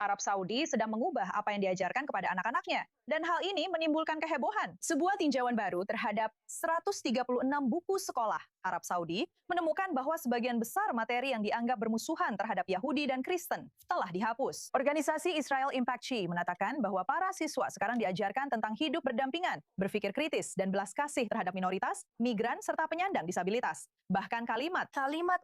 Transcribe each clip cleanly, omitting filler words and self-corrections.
Arab Saudi sedang mengubah apa yang diajarkan kepada anak-anaknya. Dan hal ini menimbulkan kehebohan. Sebuah tinjauan baru terhadap 136 buku sekolah Arab Saudi menemukan bahwa sebagian besar materi yang dianggap bermusuhan terhadap Yahudi dan Kristen telah dihapus. Organisasi Israel Impact Chi mengatakan bahwa para siswa sekarang diajarkan tentang hidup berdampingan, berpikir kritis, dan belas kasih terhadap minoritas, migran, serta penyandang disabilitas. Bahkan kalimat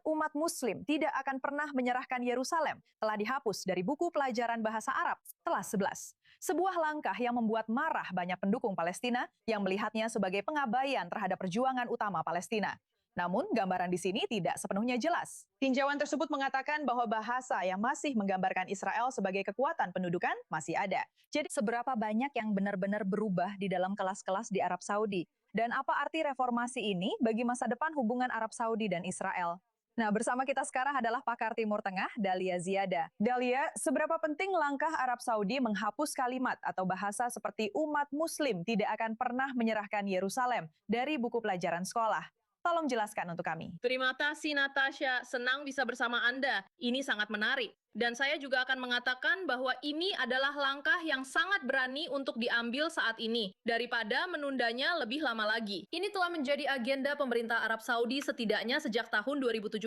umat muslim tidak akan pernah menyerahkan Yerusalem telah dihapus dari buku pelajaran bahasa Arab kelas 11. Sebuah langkah yang membuat marah banyak pendukung Palestina yang melihatnya sebagai pengabaian terhadap perjuangan utama Palestina. Namun, gambaran di sini tidak sepenuhnya jelas. Tinjauan tersebut mengatakan bahwa bahasa yang masih menggambarkan Israel sebagai kekuatan pendudukan masih ada. Jadi, seberapa banyak yang benar-benar berubah di dalam kelas-kelas di Arab Saudi? Dan apa arti reformasi ini bagi masa depan hubungan Arab Saudi dan Israel? Nah, bersama kita sekarang adalah pakar Timur Tengah, Dalia Ziada. Dalia, seberapa penting langkah Arab Saudi menghapus kalimat atau bahasa seperti umat muslim tidak akan pernah menyerahkan Yerusalem dari buku pelajaran sekolah? Tolong jelaskan untuk kami. Terima kasih Natasha, senang bisa bersama Anda. Ini sangat menarik. Dan saya juga akan mengatakan bahwa ini adalah langkah yang sangat berani untuk diambil saat ini, daripada menundanya lebih lama lagi. Ini telah menjadi agenda pemerintah Arab Saudi setidaknya sejak tahun 2017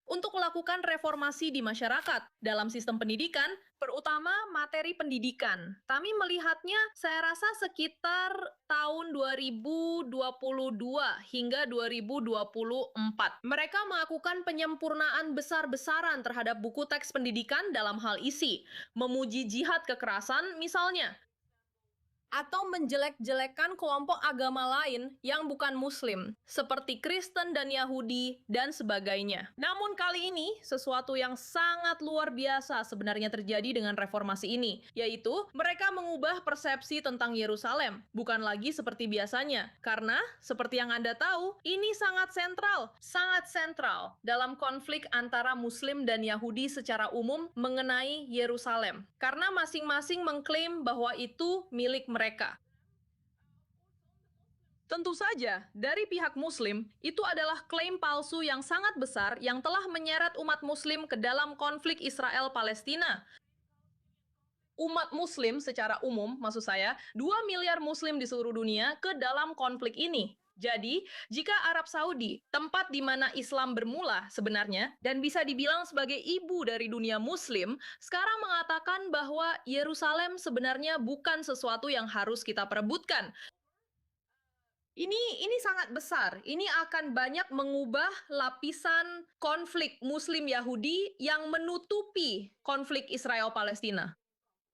untuk melakukan reformasi di masyarakat dalam sistem pendidikan, terutama materi pendidikan. Kami melihatnya, saya rasa sekitar tahun 2022 hingga 2024. Mereka melakukan penyempurnaan besar-besaran terhadap buku teks pendidikan dalam hal isi, memuji jihad kekerasan misalnya, atau menjelek-jelekan kelompok agama lain yang bukan Muslim, seperti Kristen dan Yahudi, dan sebagainya. Namun kali ini, sesuatu yang sangat luar biasa sebenarnya terjadi dengan reformasi ini, yaitu mereka mengubah persepsi tentang Yerusalem, bukan lagi seperti biasanya. Karena, seperti yang Anda tahu, ini sangat sentral dalam konflik antara Muslim dan Yahudi secara umum mengenai Yerusalem. Karena masing-masing mengklaim bahwa itu milik mereka. Tentu saja, dari pihak Muslim, itu adalah klaim palsu yang sangat besar yang telah menyeret umat Muslim ke dalam konflik Israel-Palestina. Umat Muslim secara umum, maksud saya, 2 miliar Muslim di seluruh dunia ke dalam konflik ini. Jadi, jika Arab Saudi, tempat di mana Islam bermula sebenarnya, dan bisa dibilang sebagai ibu dari dunia Muslim, sekarang mengatakan bahwa Yerusalem sebenarnya bukan sesuatu yang harus kita perebutkan. Ini sangat besar. Ini akan banyak mengubah lapisan konflik Muslim-Yahudi yang menutupi konflik Israel-Palestina.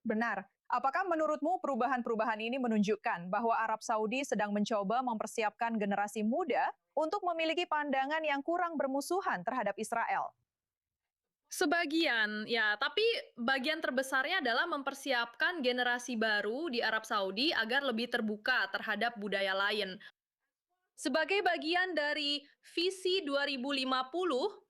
Benar. Apakah menurutmu perubahan-perubahan ini menunjukkan bahwa Arab Saudi sedang mencoba mempersiapkan generasi muda untuk memiliki pandangan yang kurang bermusuhan terhadap Israel? Sebagian, ya, tapi bagian terbesarnya adalah mempersiapkan generasi baru di Arab Saudi agar lebih terbuka terhadap budaya lain. Sebagai bagian dari visi 2050,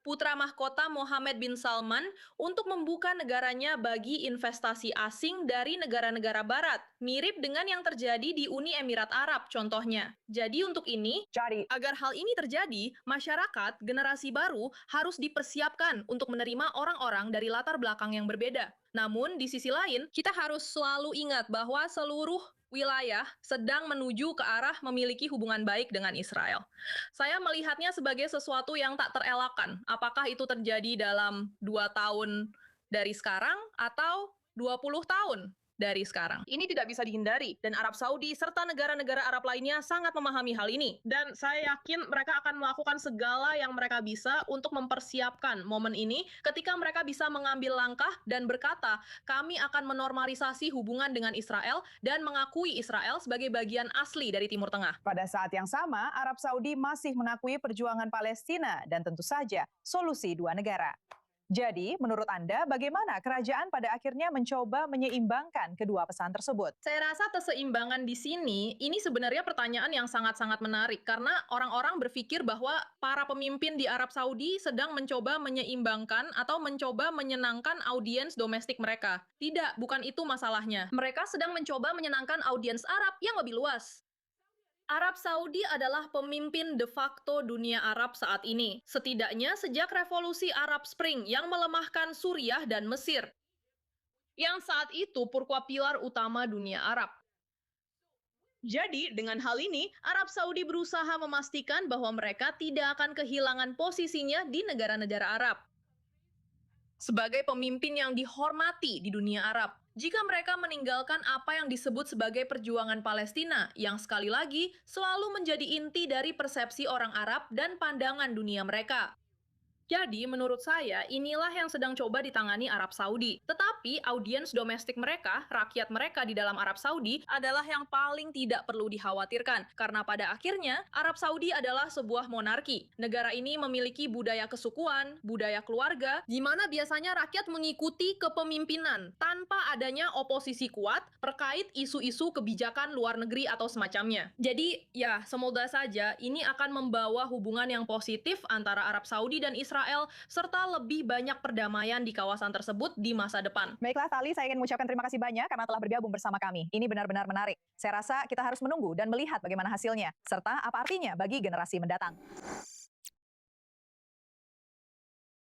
putra mahkota Mohammed bin Salman untuk membuka negaranya bagi investasi asing dari negara-negara barat, mirip dengan yang terjadi di Uni Emirat Arab contohnya. Jadi untuk ini, agar hal ini terjadi, masyarakat generasi baru harus dipersiapkan untuk menerima orang-orang dari latar belakang yang berbeda. Namun, di sisi lain, kita harus selalu ingat bahwa seluruh wilayah sedang menuju ke arah memiliki hubungan baik dengan Israel. Saya melihatnya sebagai sesuatu yang tak terelakkan. Apakah itu terjadi dalam 2 tahun dari sekarang atau 20 tahun dari sekarang. Ini tidak bisa dihindari, dan Arab Saudi serta negara-negara Arab lainnya sangat memahami hal ini. Dan saya yakin mereka akan melakukan segala yang mereka bisa untuk mempersiapkan momen ini ketika mereka bisa mengambil langkah dan berkata, kami akan menormalisasi hubungan dengan Israel dan mengakui Israel sebagai bagian asli dari Timur Tengah. Pada saat yang sama, Arab Saudi masih mengakui perjuangan Palestina dan tentu saja solusi dua negara. Jadi, menurut Anda, bagaimana kerajaan pada akhirnya mencoba menyeimbangkan kedua pesan tersebut? Saya rasa keseimbangan di sini, ini sebenarnya pertanyaan yang sangat-sangat menarik, karena orang-orang berpikir bahwa para pemimpin di Arab Saudi sedang mencoba menyeimbangkan atau mencoba menyenangkan audiens domestik mereka. Tidak, bukan itu masalahnya. Mereka sedang mencoba menyenangkan audiens Arab yang lebih luas. Arab Saudi adalah pemimpin de facto dunia Arab saat ini, setidaknya sejak revolusi Arab Spring yang melemahkan Suriah dan Mesir. yang saat itu merupakan pilar utama dunia Arab. Jadi, dengan hal ini, Arab Saudi berusaha memastikan bahwa mereka tidak akan kehilangan posisinya di negara-negara Arab. Sebagai pemimpin yang dihormati di dunia Arab, jika mereka meninggalkan apa yang disebut sebagai perjuangan Palestina, yang sekali lagi selalu menjadi inti dari persepsi orang Arab dan pandangan dunia mereka. Jadi, menurut saya, inilah yang sedang coba ditangani Arab Saudi. Tetapi, audiens domestik mereka, rakyat mereka di dalam Arab Saudi, adalah yang paling tidak perlu dikhawatirkan. Karena pada akhirnya, Arab Saudi adalah sebuah monarki. Negara ini memiliki budaya kesukuan, budaya keluarga, di mana biasanya rakyat mengikuti kepemimpinan tanpa adanya oposisi kuat terkait isu-isu kebijakan luar negeri atau semacamnya. Jadi, ya, semoga saja ini akan membawa hubungan yang positif antara Arab Saudi dan Israel, serta lebih banyak perdamaian di kawasan tersebut di masa depan. Baiklah, Tali, saya ingin mengucapkan terima kasih banyak karena telah bergabung bersama kami. Ini benar-benar menarik. Saya rasa kita harus menunggu dan melihat bagaimana hasilnya, serta apa artinya bagi generasi mendatang.